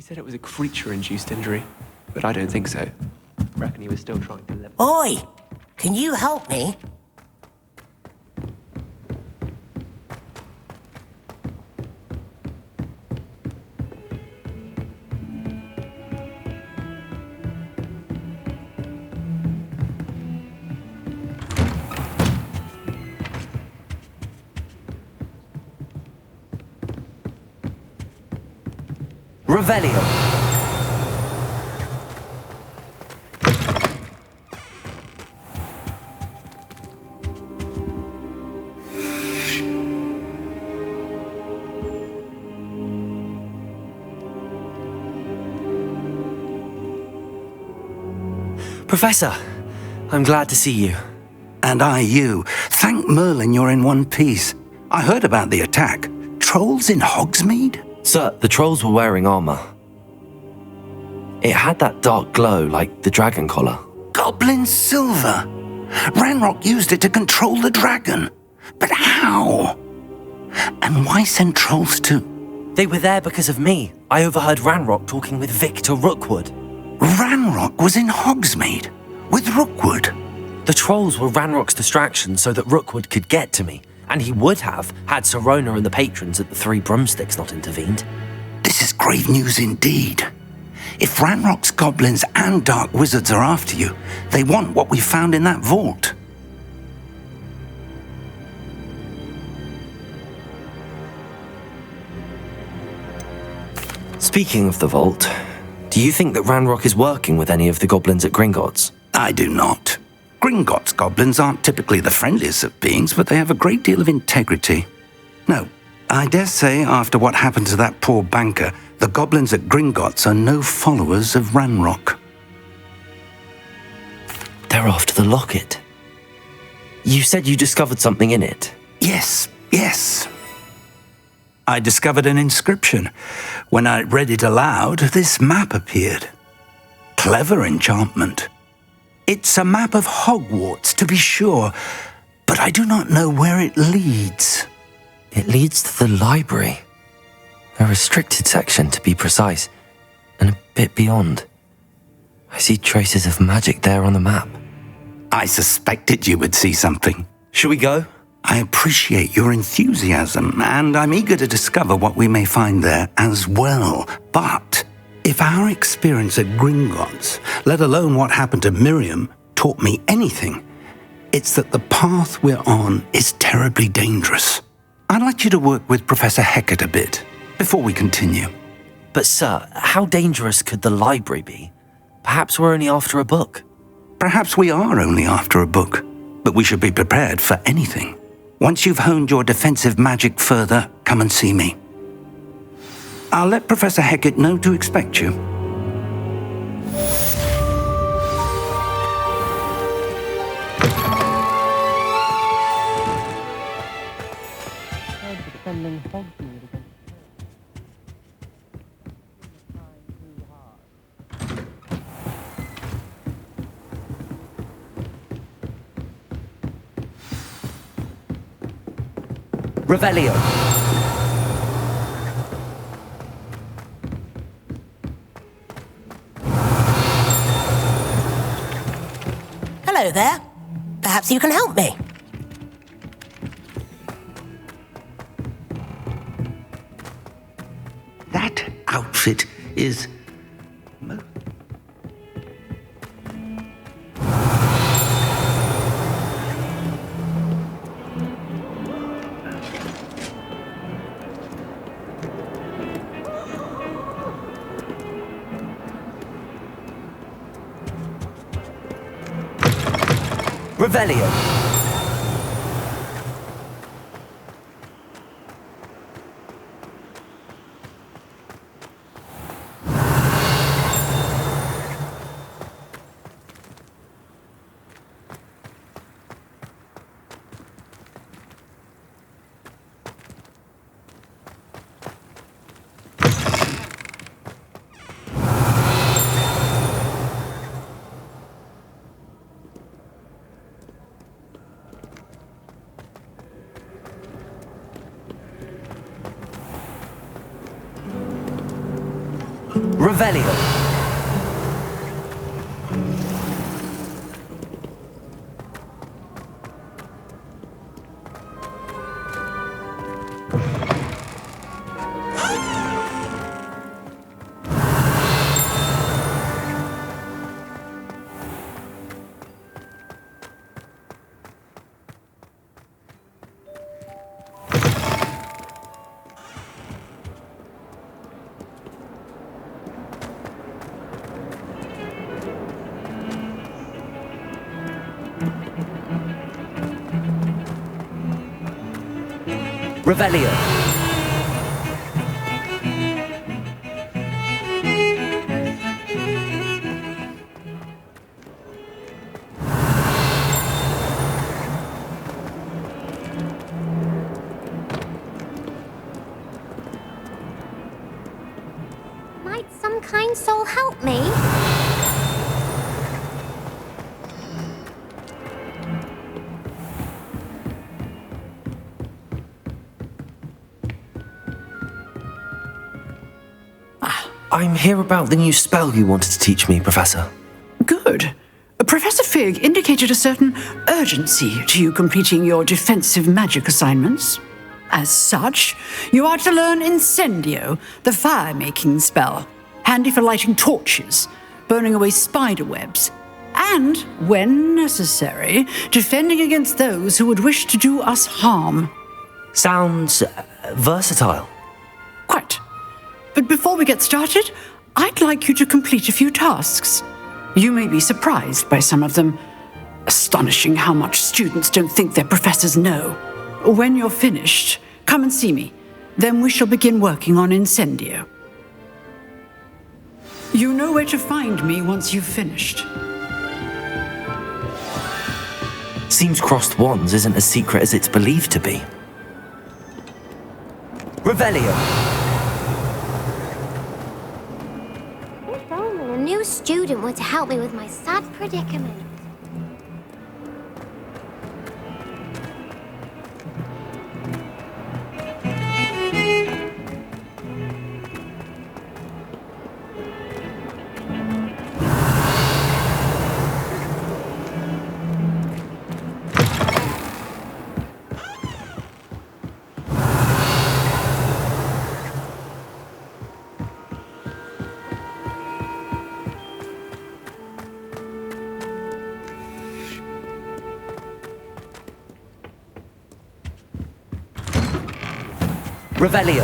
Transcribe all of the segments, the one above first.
He said it was a creature-induced injury, but I don't think so. Reckon he was still trying to live. Oi! Can you help me? Revelio. Professor, I'm glad to see you. And I you. Thank Merlin you're in one piece. I heard about the attack. Trolls in Hogsmeade? Sir, the trolls were wearing armor. It had that dark glow like the dragon collar. Goblin silver. Ranrock used it to control the dragon. But how? And why send trolls too? They were there because of me. I overheard Ranrock talking with Victor Rookwood. Ranrock was in Hogsmeade with Rookwood. The trolls were Ranrock's distraction so that Rookwood could get to me, and he would have had Sirona and the patrons at the Three Broomsticks not intervened. This is grave news indeed. If Ranrock's goblins and dark wizards are after you, they want what we found in that vault. Speaking of the vault, do you think that Ranrock is working with any of the goblins at Gringotts? I do not. Gringotts goblins aren't typically the friendliest of beings, but they have a great deal of integrity. No, I dare say after what happened to that poor banker, the goblins at Gringotts are no followers of Ranrock. They're after the locket. You said you discovered something in it. Yes. I discovered an inscription. When I read it aloud, this map appeared. Clever enchantment. It's a map of Hogwarts, to be sure, but I do not know where it leads. It leads to the library. A restricted section, to be precise, and a bit beyond. I see traces of magic there on the map. I suspected you would see something. Shall we go? I appreciate your enthusiasm, and I'm eager to discover what we may find there as well. But if our experience at Gringotts, let alone what happened to Miriam, taught me anything, it's that the path we're on is terribly dangerous. I'd like you to work with Professor Hecat a bit before we continue. But sir, how dangerous could the library be? Perhaps we're only after a book. Perhaps we are only after a book, but we should be prepared for anything. Once you've honed your defensive magic further, come and see me. I'll let Professor Hecat know to expect you. Revelio. Hello there. Perhaps you can help me. That outfit is... Revelio. Revelio. Revelio. Might some kind soul help me? I'm here about the new spell you wanted to teach me, Professor. Good. Professor Fig indicated a certain urgency to you completing your defensive magic assignments. As such, you are to learn Incendio, the fire-making spell, handy for lighting torches, burning away spider webs, and, when necessary, defending against those who would wish to do us harm. Sounds versatile. Quite. But before we get started, I'd like you to complete a few tasks. You may be surprised by some of them. Astonishing how much students don't think their professors know. When you're finished, come and see me. Then we shall begin working on Incendio. You know where to find me once you've finished. Seems crossed wands isn't as secret as it's believed to be. Revelio. If only a new student were to help me with my sad predicament. Revelio.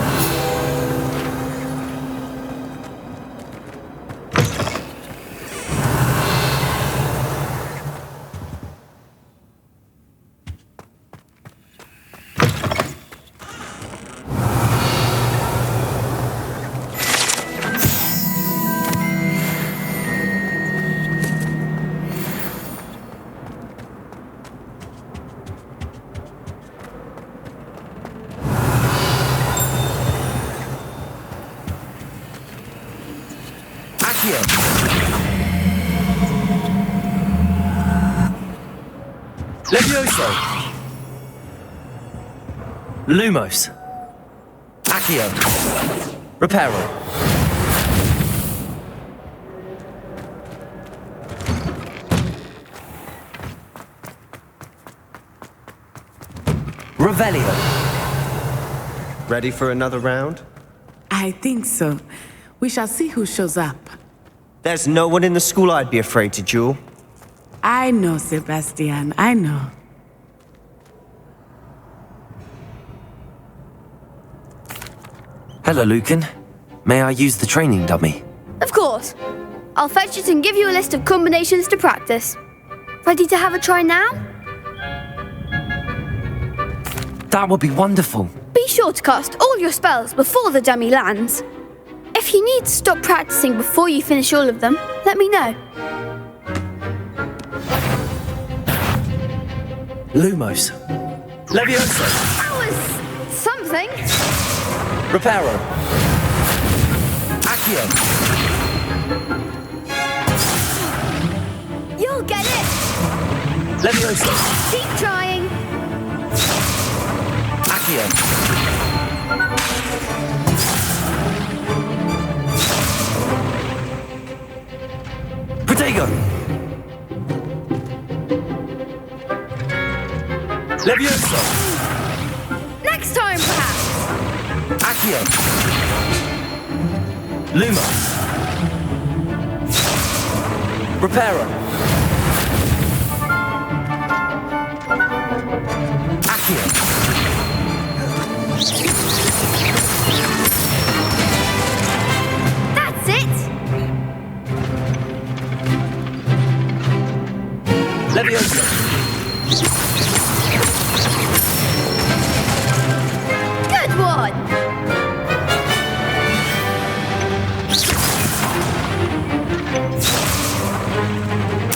Levioso. Lumos. Accio. Reparo. Revelio. Ready for another round? I think so. We shall see who shows up. There's no one in the school I'd be afraid to duel. I know, Sebastian, I know. Hello, Lucan. May I use the training dummy? Of course. I'll fetch it and give you a list of combinations to practice. Ready to have a try now? That would be wonderful. Be sure to cast all your spells before the dummy lands. If you need to stop practicing before you finish all of them, let me know. Lumos. Levioso. That was something. Reparo. Accio. You'll get it. Levioso. Keep trying. Accio. Levioso! Next time, perhaps. Accio! Lumos! Reparo! Accio! That's it. Levioso! Good one.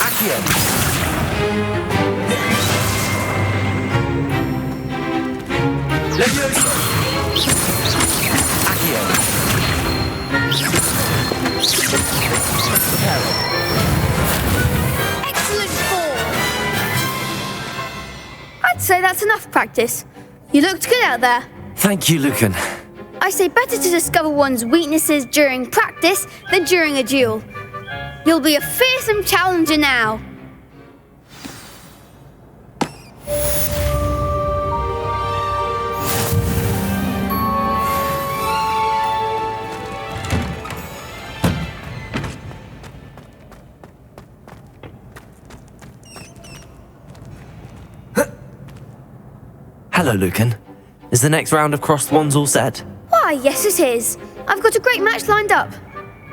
Accio! Levioso! Accio! Reparo! Excellent form. I'd say that's enough practice. You looked good out there. Thank you, Lucan. I say better to discover one's weaknesses during practice than during a duel. You'll be a fearsome challenger now. Hello, Lucan. Is the next round of crossed wands all set? Why, yes it is. I've got a great match lined up.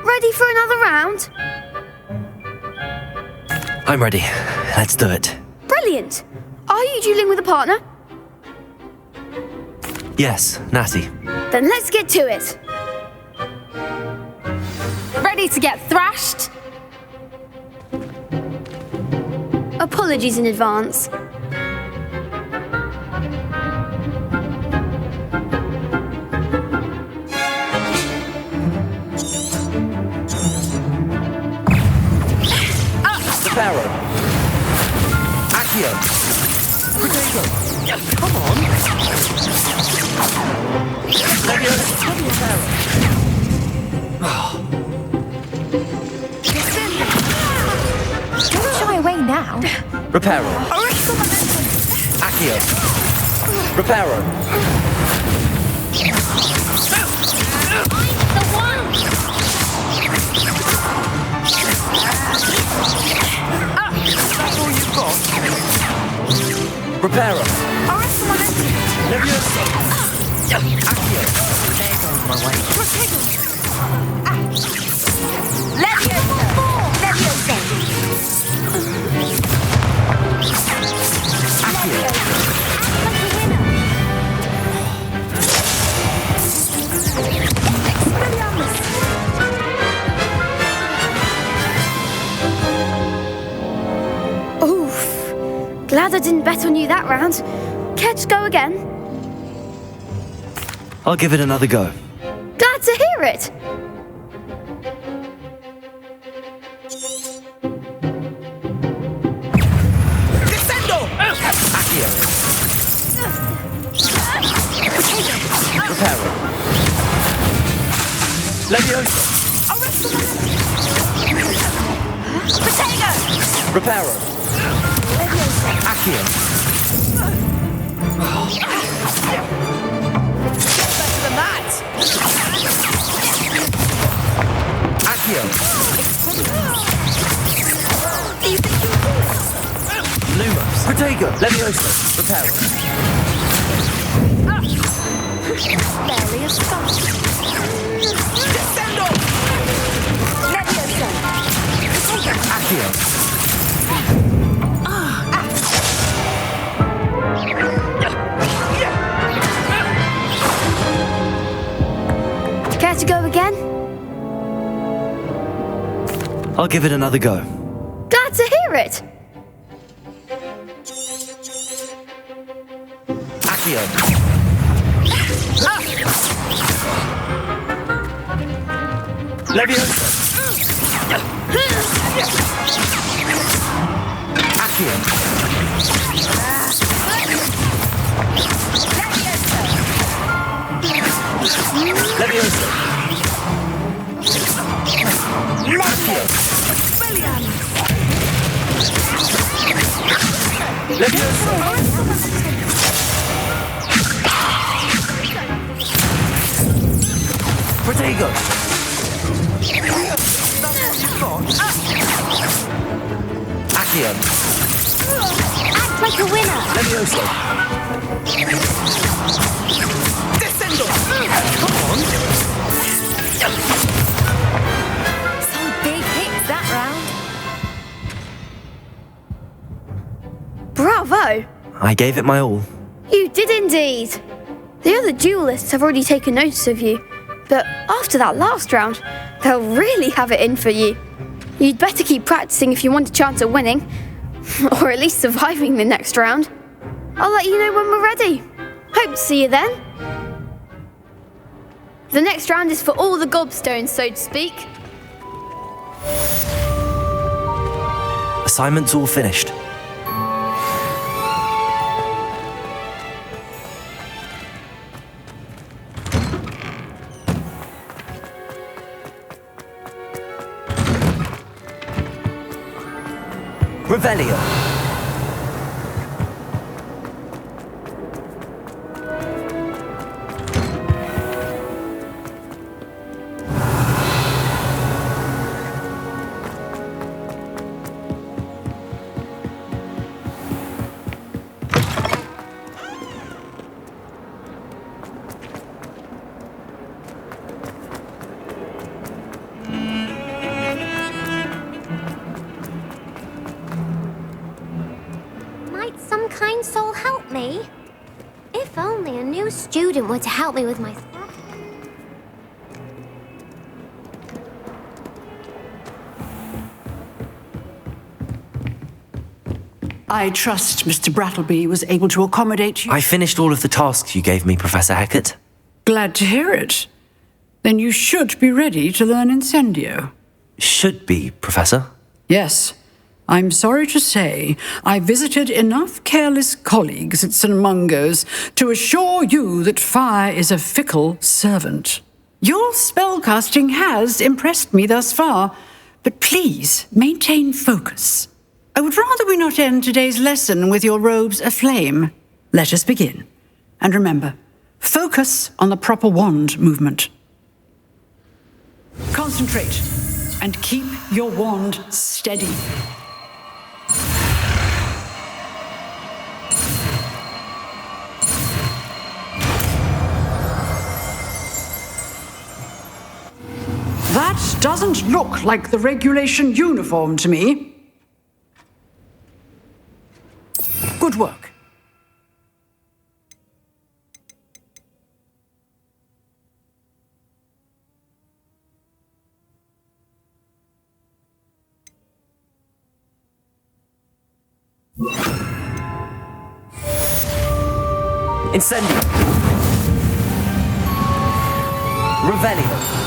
Ready for another round? I'm ready. Let's do it. Brilliant. Are you dueling with a partner? Yes, Natty. Then let's get to it. Ready to get thrashed? Apologies in advance. Reparo! Accio! Potato! Come on! Levioso! Reparo! Don't shy away now. Reparo! Accio! Reparo! The one! That's all you've got? Reparo! Levioso! Accio! There goes my way. Oof. Glad I didn't bet on you that round. Care to go again? I'll give it another go. Glad to hear it. Accio! Reparo! Levioso! Reparo! Accio! Accio! Lumos! Protego! Levioso! Reparo! Barely a stop. Levioso. Accio! Care to go again? I'll give it another go. Glad to hear it. Accio! Levioso! Accio! Levioso! Accio! Protego! Accio! Act like a winner. Levioso! Descendo! Come on! Some big hits that round. Bravo! I gave it my all. You did indeed. The other duelists have already taken notice of you, but after that last round, they'll really have it in for you. You'd better keep practicing if you want a chance at winning, or at least surviving the next round. I'll let you know when we're ready. Hope to see you then. The next round is for all the gobstones, so to speak. Assignment's all finished. Revelio. Might some kind soul help me? If only a new student were to help me with my stuff. I trust Mr. Brattleby was able to accommodate you. I finished all of the tasks you gave me, Professor Hecat. Glad to hear it. Then you should be ready to learn Incendio. Should be, Professor. Yes. I'm sorry to say, I visited enough careless colleagues at St. Mungo's to assure you that fire is a fickle servant. Your spellcasting has impressed me thus far, but please maintain focus. I would rather we not end today's lesson with your robes aflame. Let us begin. And remember, focus on the proper wand movement. Concentrate and keep your wand steady. That doesn't look like the regulation uniform to me. Good work. Incendio. Revelio.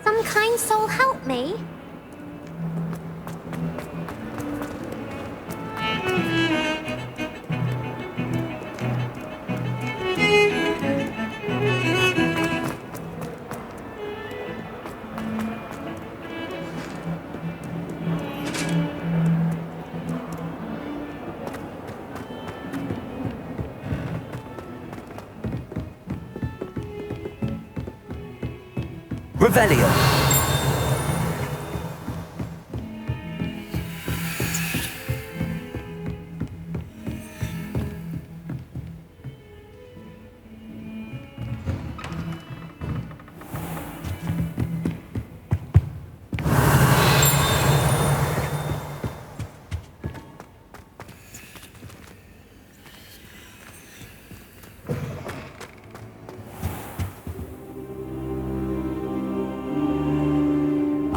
Some kind soul help me? Revelio.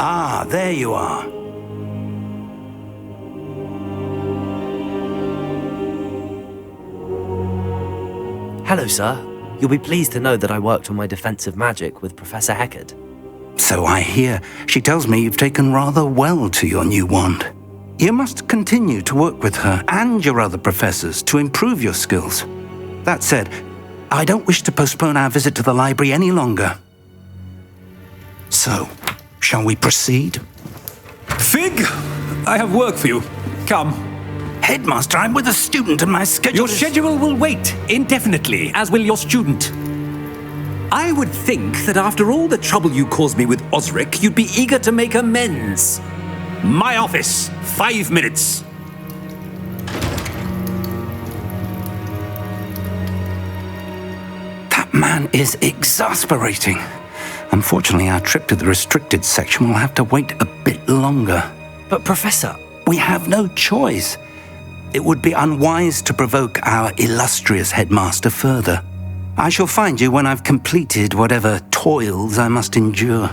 Ah, there you are. Hello, sir. You'll be pleased to know that I worked on my defensive magic with Professor Heckard. So I hear. She tells me you've taken rather well to your new wand. You must continue to work with her and your other professors to improve your skills. That said, I don't wish to postpone our visit to the library any longer. So, shall we proceed? Fig, I have work for you. Come. Headmaster, I'm with a student and my schedule Your schedule will wait indefinitely, as will your student. I would think that after all the trouble you caused me with Osric, you'd be eager to make amends. My office, 5 minutes. That man is exasperating. Unfortunately, our trip to the restricted section will have to wait a bit longer. But, Professor... We have no choice. It would be unwise to provoke our illustrious headmaster further. I shall find you when I've completed whatever toils I must endure.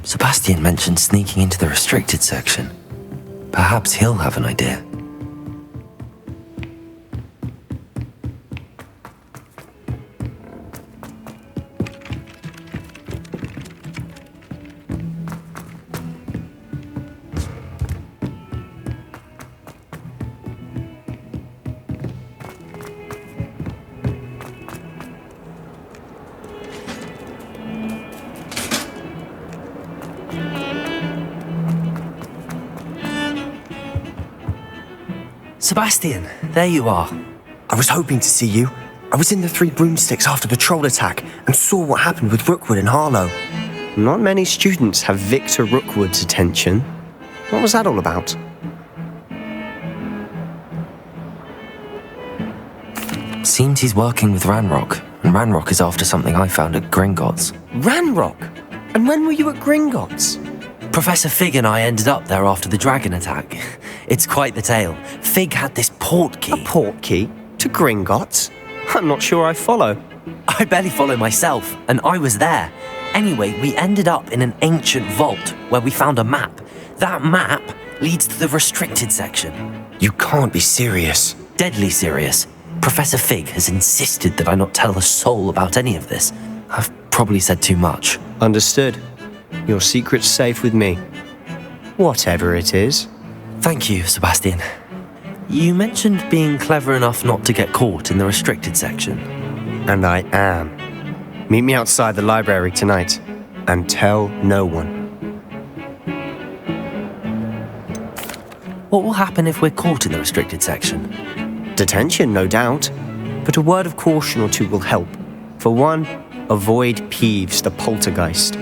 Sebastian mentioned sneaking into the restricted section. Perhaps he'll have an idea. Sebastian, there you are. I was hoping to see you. I was in the Three Broomsticks after the troll attack and saw what happened with Rookwood and Harlow. Not many students have Victor Rookwood's attention. What was that all about? Seems he's working with Ranrock, and Ranrock is after something I found at Gringotts. Ranrock? And when were you at Gringotts? Professor Fig and I ended up there after the dragon attack. It's quite the tale. Fig had this portkey. A portkey? To Gringotts? I'm not sure I follow. I barely follow myself, and I was there. Anyway, we ended up in an ancient vault where we found a map. That map leads to the restricted section. You can't be serious. Deadly serious. Professor Fig has insisted that I not tell a soul about any of this. I've probably said too much. Understood. Your secret's safe with me. Whatever it is. Thank you, Sebastian. You mentioned being clever enough not to get caught in the restricted section. And I am. Meet me outside the library tonight, and tell no one. What will happen if we're caught in the restricted section? Detention, no doubt. But a word of caution or two will help. For one, avoid Peeves, the poltergeist.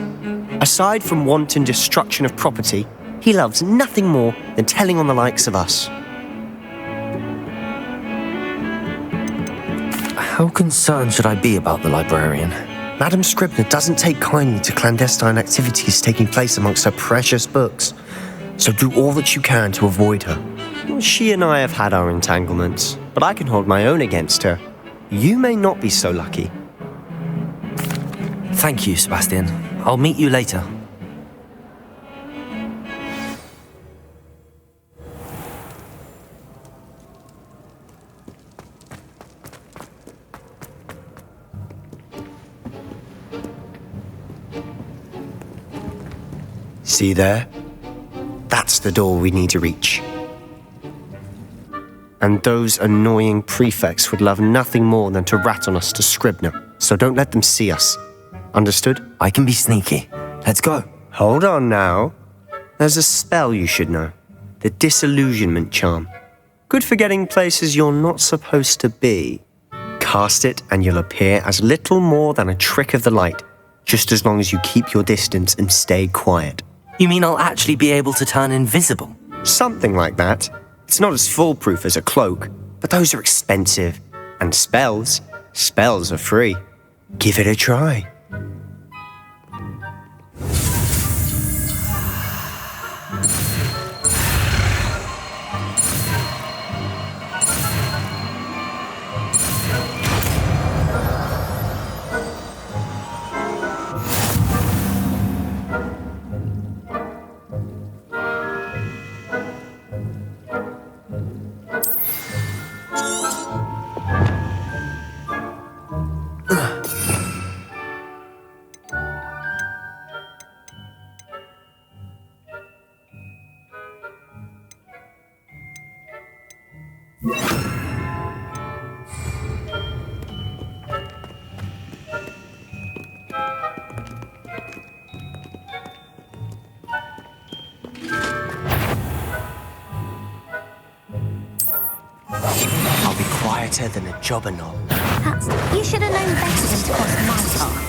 Aside from wanton destruction of property, he loves nothing more than telling on the likes of us. How concerned should I be about the librarian? Madame Scribner doesn't take kindly to clandestine activities taking place amongst her precious books, so do all that you can to avoid her. She and I have had our entanglements, but I can hold my own against her. You may not be so lucky. Thank you, Sebastian. I'll meet you later. See there? That's the door we need to reach. And those annoying prefects would love nothing more than to rat on us to Scribner, so don't let them see us. Understood? I can be sneaky. Let's go. Hold on now. There's a spell you should know. The Disillusionment Charm. Good for getting places you're not supposed to be. Cast it and you'll appear as little more than a trick of the light, just as long as you keep your distance and stay quiet. You mean I'll actually be able to turn invisible? Something like that. It's not as foolproof as a cloak, but those are expensive. And spells are free. Give it a try. better than a jobberknoll. That's... You should have known better than to cross my path.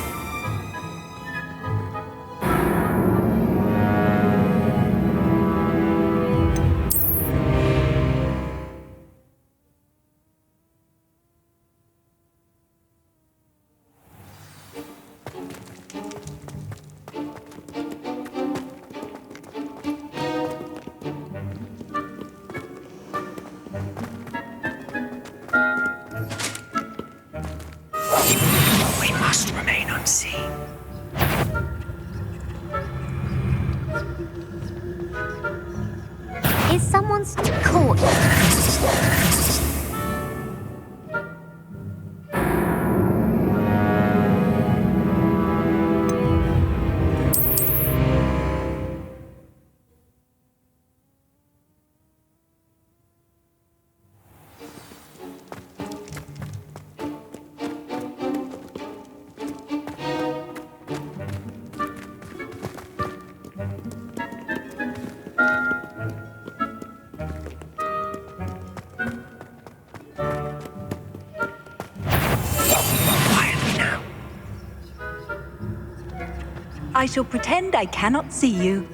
We must remain unseen. Is someone's caught you? I shall pretend I cannot see you.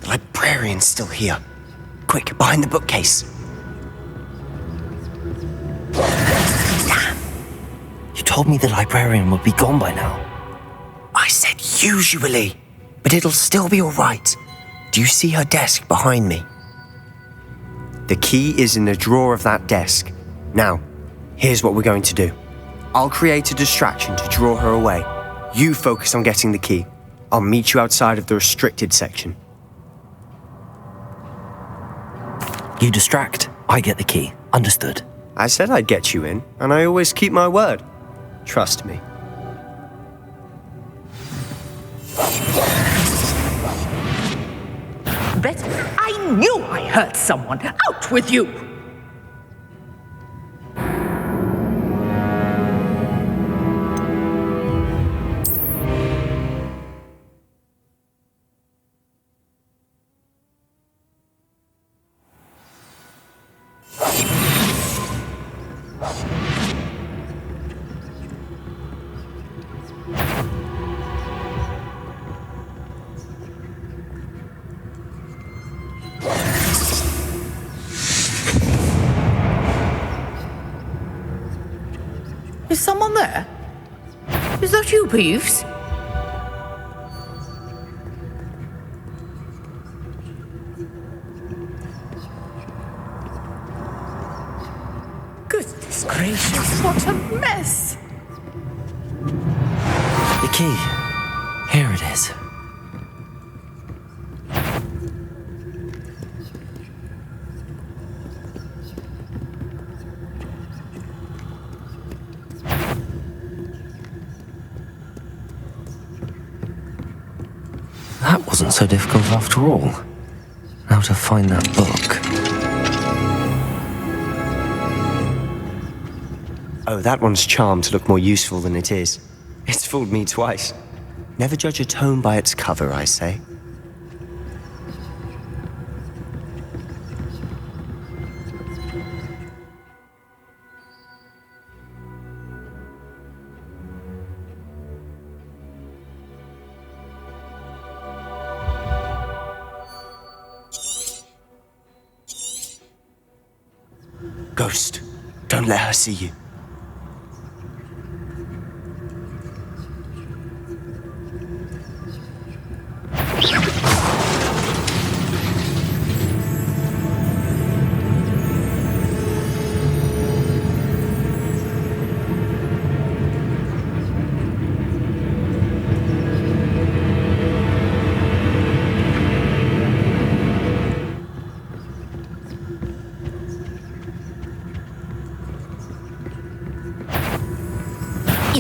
Librarian's still here. Quick, behind the bookcase. Damn! You told me the librarian would be gone by now. I said usually, but it'll still be all right. Do you see her desk behind me? The key is in the drawer of that desk. Now, here's what we're going to do. I'll create a distraction to draw her away. You focus on getting the key. I'll meet you outside of the restricted section. You distract, I get the key. Understood. I said I'd get you in, and I always keep my word. Trust me. But I knew I hurt someone. Out with you! Is someone there? Is that you, Peeves? Goodness gracious, what a mess! The key. Here it is. That wasn't so difficult after all. Now to find that book. Oh, that one's charmed to look more useful than it is. It's fooled me twice. Never judge a tome by its cover, I say. Ghost, don't let her see you.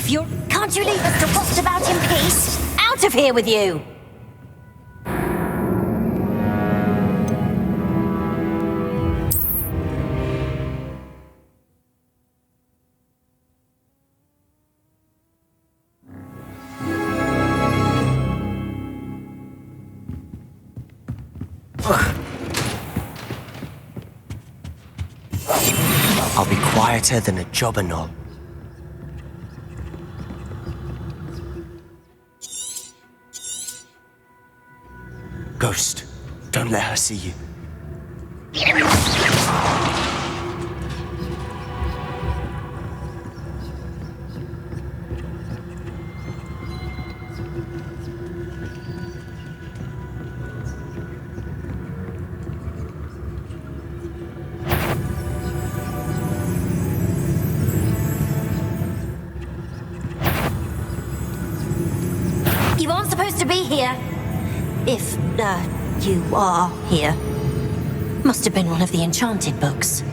Can't you leave us to rot about in peace? Out of here with you! I'll be quieter than a jobberknoll. Ghost, don't let her see you. You aren't supposed to be here. If, you are here. Must have been one of the enchanted books.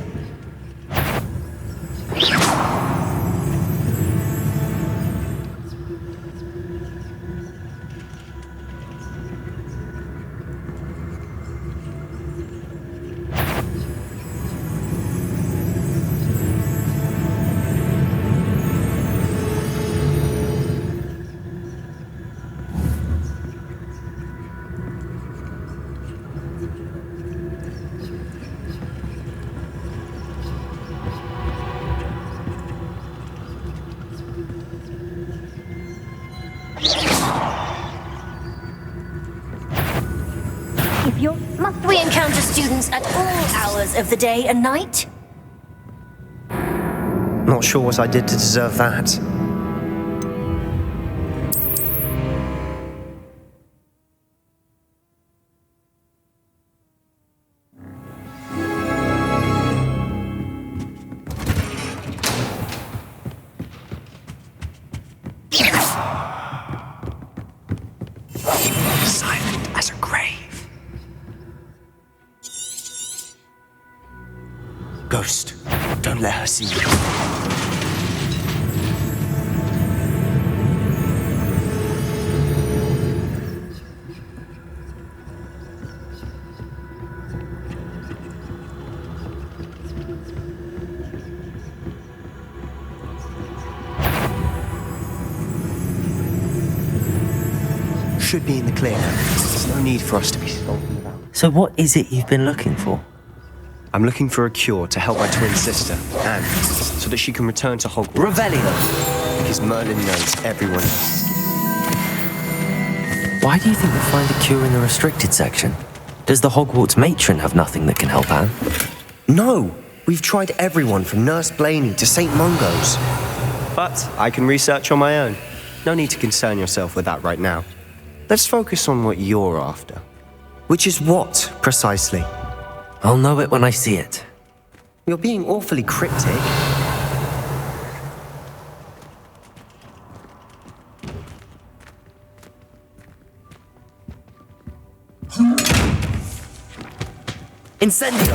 Must we encounter students at all hours of the day and night? Not sure what I did to deserve that. Silent as a grave. Ghost, don't let her see you. Should be in the clear now. There's no need for us to be skulking about. So what is it you've been looking for? I'm looking for a cure to help my twin sister, Anne, so that she can return to Hogwarts. Revelio! Because Merlin knows everyone else. Why do you think we'll find a cure in the restricted section? Does the Hogwarts matron have nothing that can help Anne? No! We've tried everyone from Nurse Blaney to St. Mungo's. But I can research on my own. No need to concern yourself with that right now. Let's focus on what you're after. Which is what, precisely? I'll know it when I see it. You're being awfully cryptic. Incendio!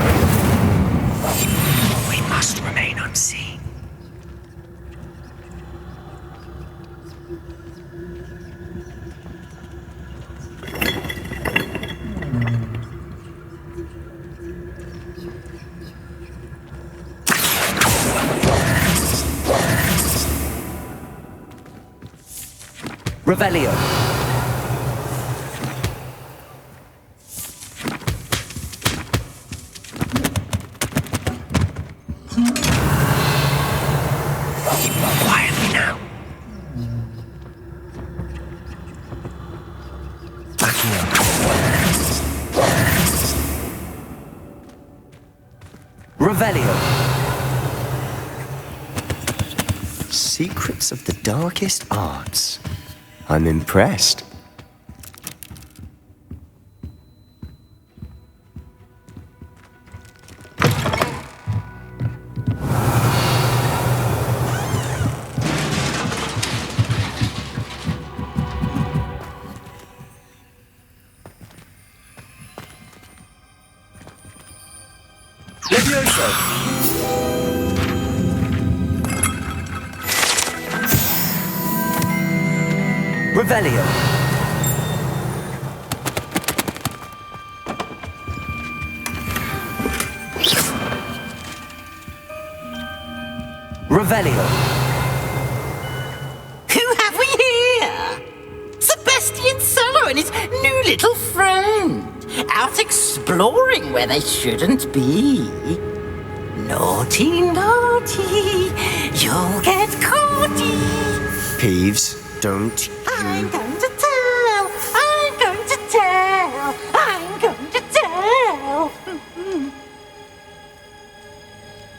We must remain unseen. Revelio! Quietly now. Backing up. Revelio! Secrets of the darkest arts. I'm impressed. Revelio. Revelio. Who have we here? Sebastian Solo and his new little friend. Out exploring where they shouldn't be. Naughty, naughty. You'll get caughty. Peeves, don't I'm going to tell. I'm going to tell. I'm going to tell.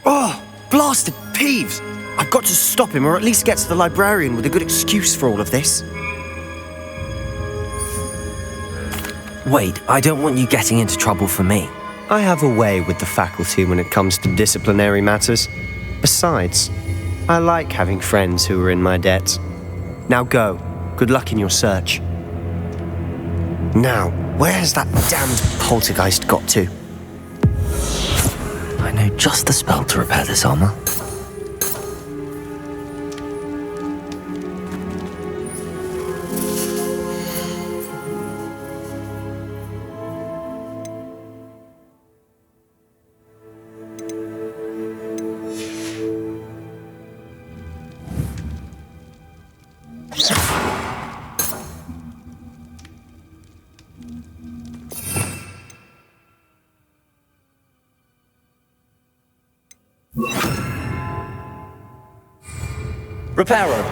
Oh, blasted Peeves! I've got to stop him, or at least get to the librarian with a good excuse for all of this. Wait, I don't want you getting into trouble for me. I have a way with the faculty when it comes to disciplinary matters. Besides, I like having friends who are in my debt. Now go. Good luck in your search. Now, where has that damned poltergeist got to? I know just the spell to repair this armor. Reparo.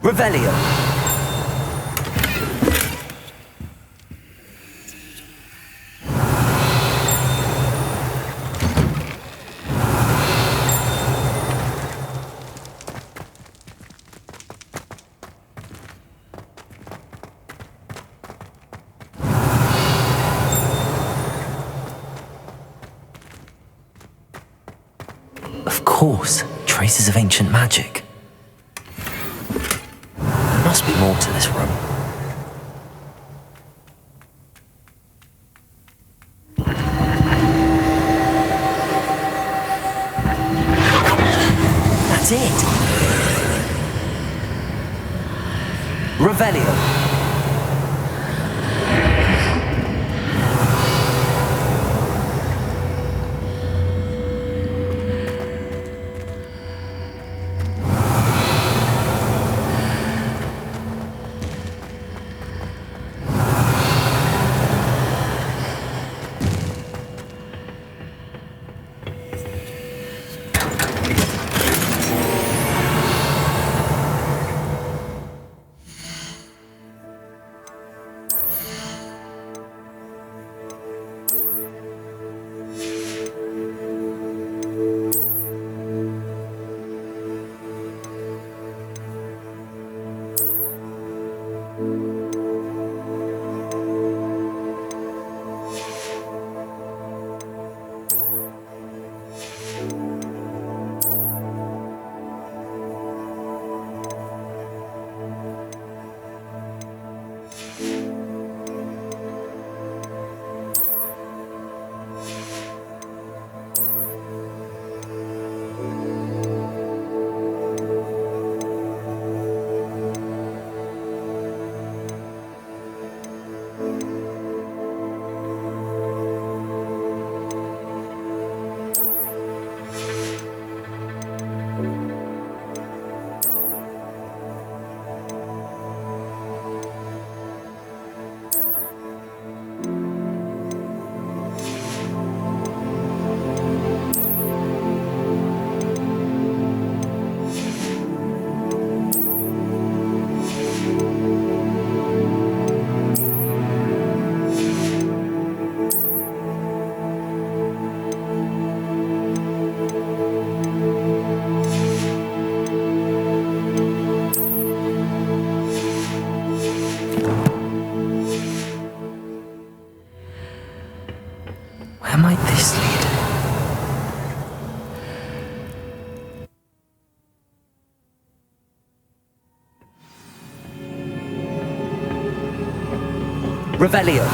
Revelio. Of course, traces of ancient magic. There must be more to this room. That's it! Revelio. Where might this lead? Revelio.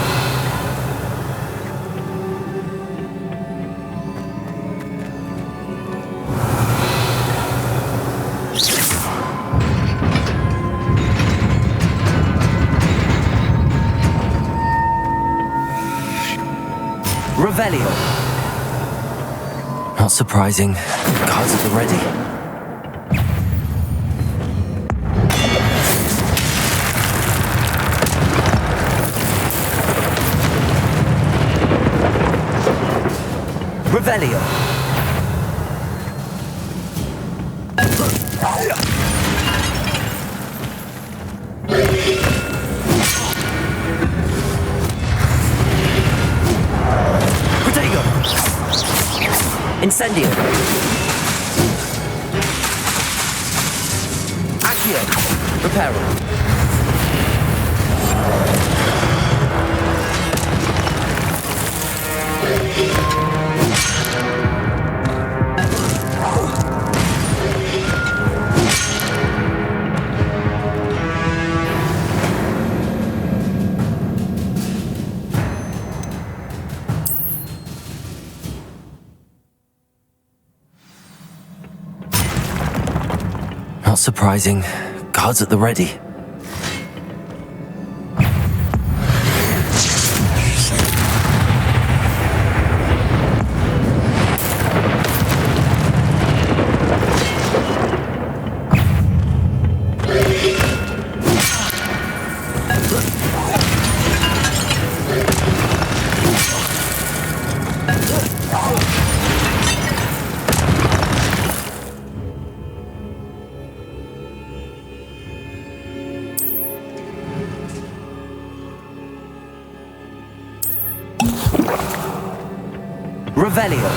Revelio. Not surprising. Cards at the ready. Revelio. Protego. Incendio. Accio. Reparo. Not surprising. Cards at the ready. Revelio.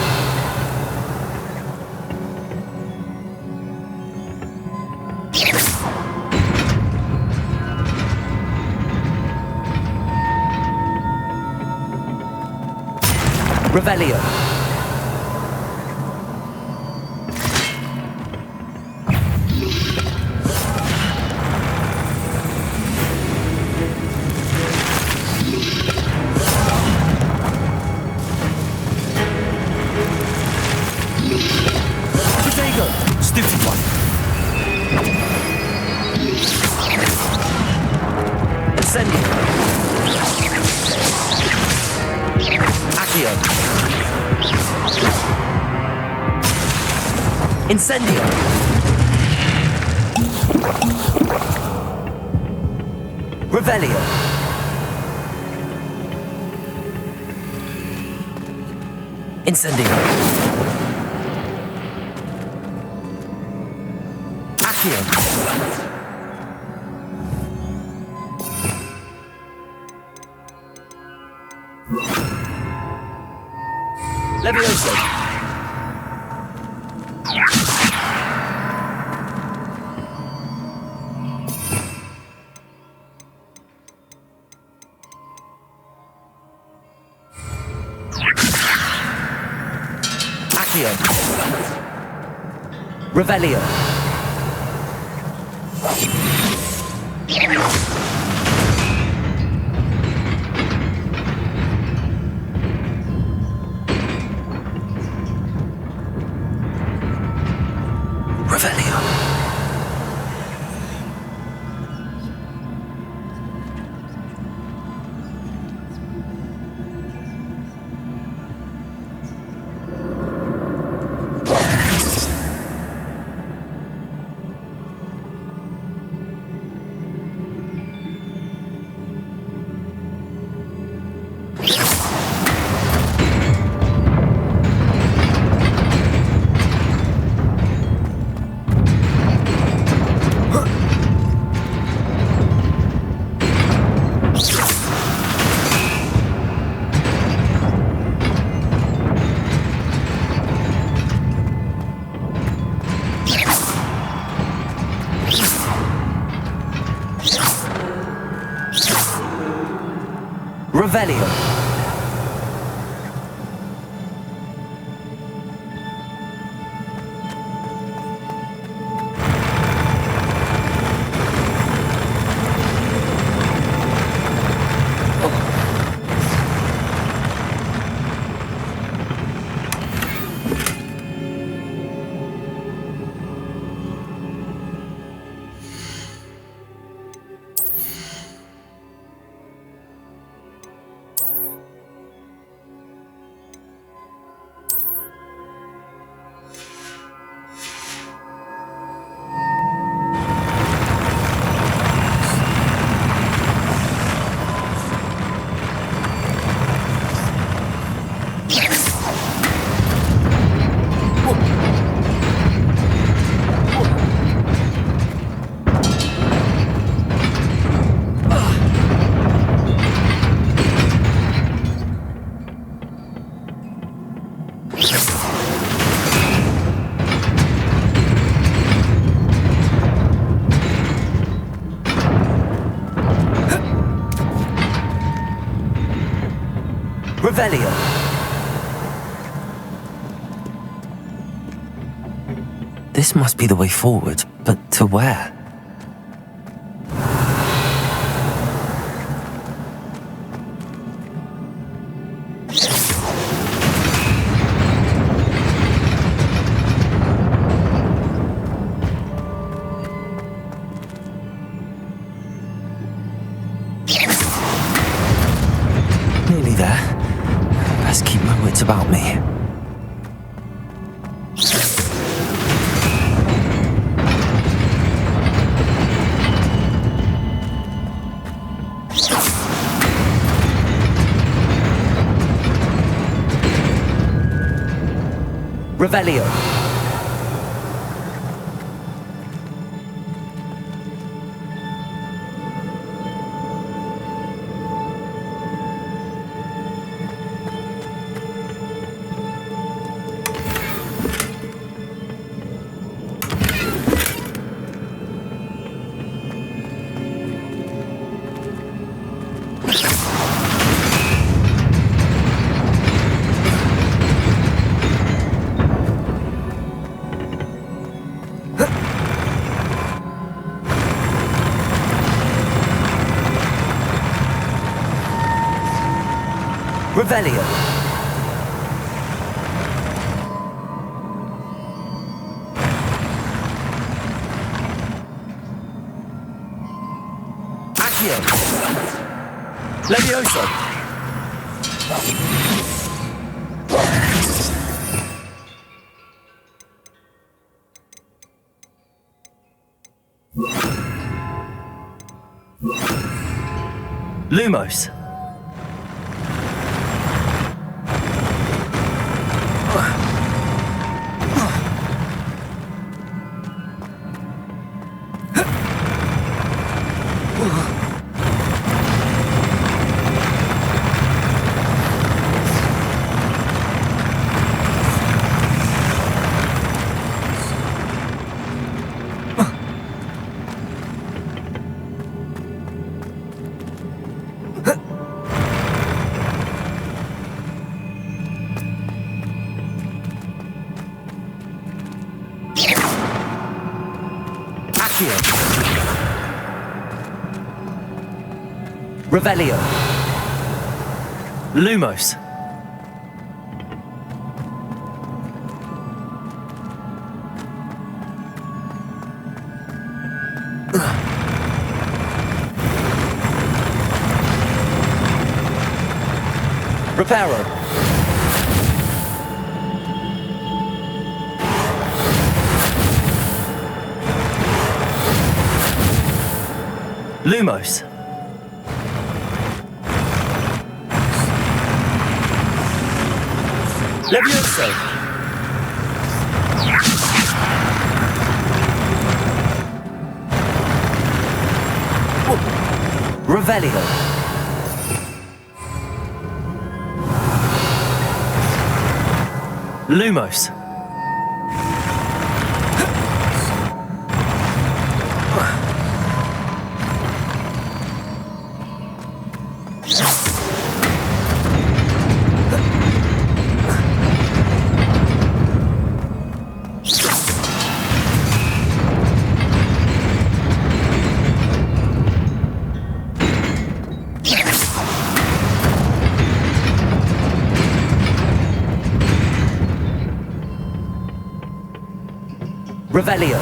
Revelio. Stupid one. Incendio. Accio. Incendio. Revelio. Incendio. Accio. Levioso. Accio. Revelio. Revelio. Revelio. Revelio. This must be the way forward, but to where? Nearly there. Best keep my wits about me. Revelio. Revelio. Accio. Levioso. Lumos. Revelio. Lumos. Reparo. Lumos. Levioso. Revelio. Lumos. Revelio.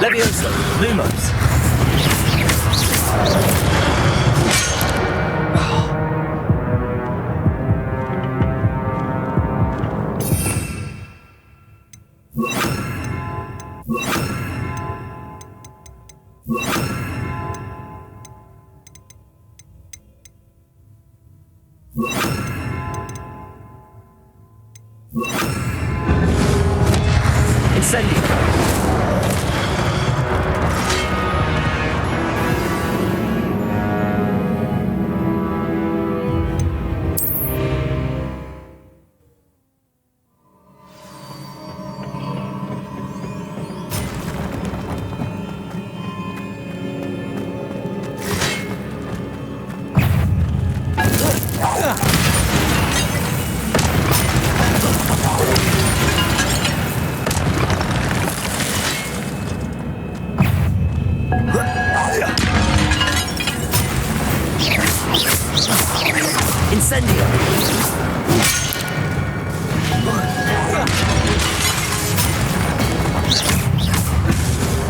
Levioso. Lumos. Incendio!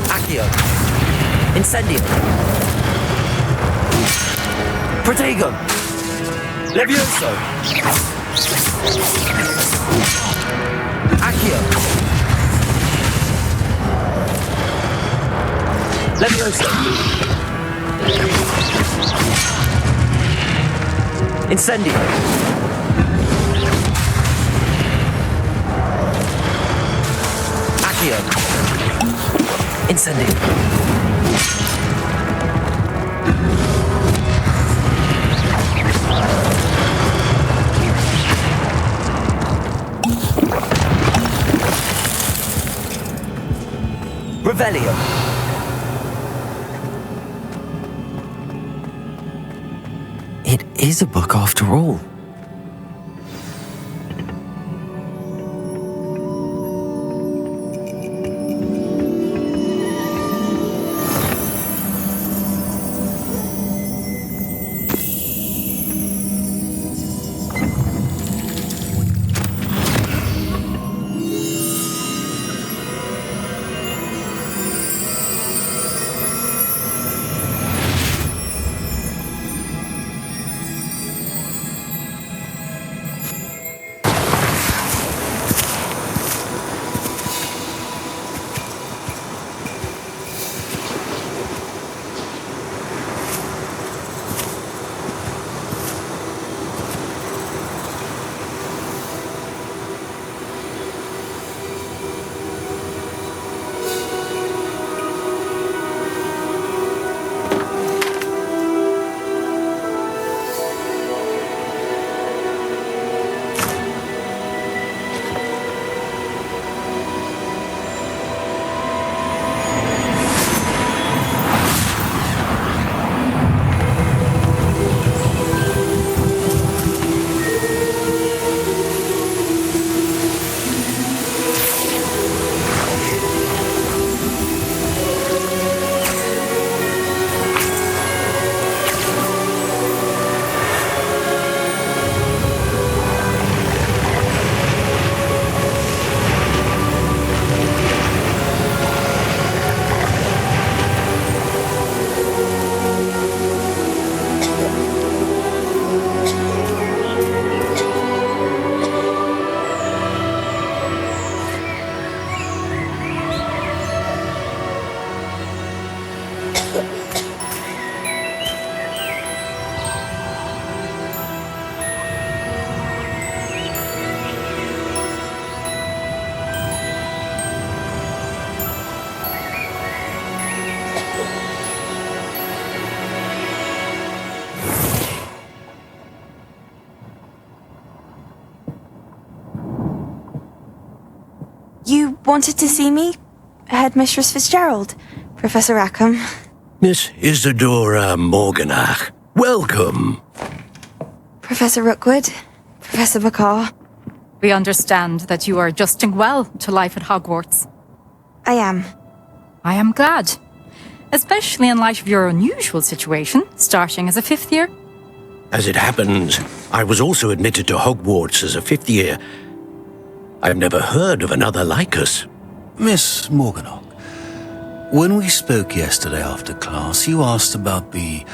Accio! Incendio! Protego! Levioso! Accio! Levioso! Incendio! Accio! Incendio! Revelio! It is a book after all. You wanted to see me? Headmistress Fitzgerald? Professor Rackham? Miss Isadora Morganach, welcome. Professor Rookwood? Professor McCaw? We understand that you are adjusting well to life at Hogwarts. I am. I am glad. Especially in light of your unusual situation, starting as a fifth year. As it happens, I was also admitted to Hogwarts as a fifth year. I've never heard of another like us. Miss Morganach, when we spoke yesterday after class, you asked about the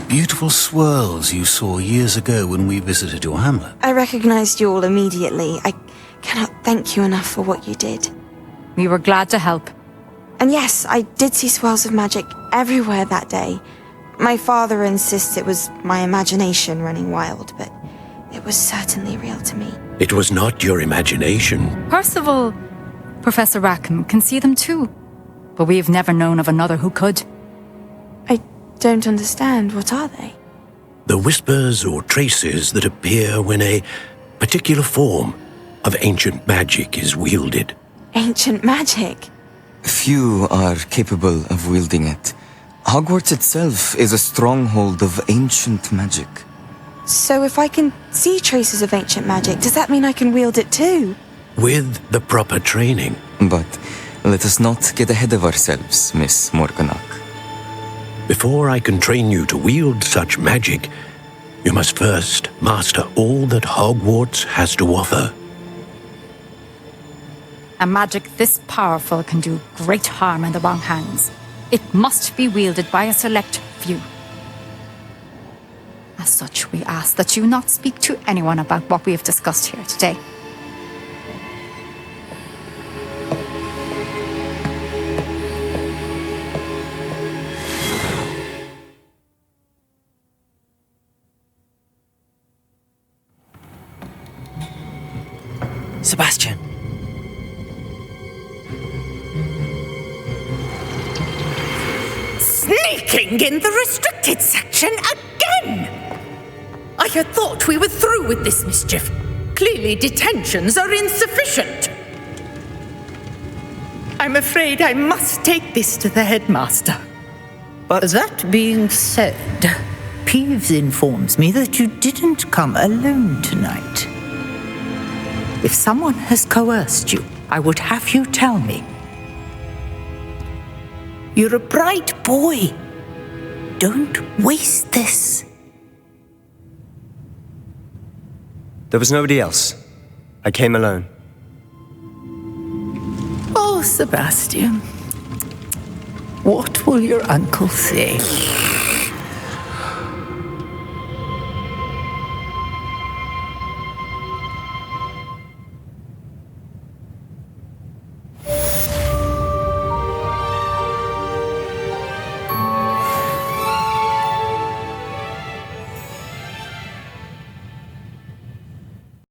beautiful swirls you saw years ago when we visited your hamlet. I recognized you all immediately. I cannot thank you enough for what you did. We were glad to help. And yes, I did see swirls of magic everywhere that day. My father insists it was my imagination running wild, but it was certainly real to me. It was not your imagination. Percival, Professor Rackham can see them too. But we have never known of another who could. I don't understand. What are they? The whispers or traces that appear when a particular form of ancient magic is wielded. Ancient magic? Few are capable of wielding it. Hogwarts itself is a stronghold of ancient magic. So if I can see traces of ancient magic, does that mean I can wield it too? With the proper training. But let us not get ahead of ourselves, Miss Morganach. Before I can train you to wield such magic, You must first master all that Hogwarts has to offer. A magic this powerful can do great harm in the wrong hands. It must be wielded by a select few. As such, we ask that you not speak to anyone about what we have discussed here today. Sebastian. Sneaking in the restricted section again! I had thought we were through with this mischief. Clearly detentions are insufficient. I'm afraid I must take this to the headmaster. But that being said, Peeves informs me that you didn't come alone tonight. If someone has coerced you, I would have you tell me. You're a bright boy. Don't waste this. There was nobody else. I came alone. Oh, Sebastian. What will your uncle say?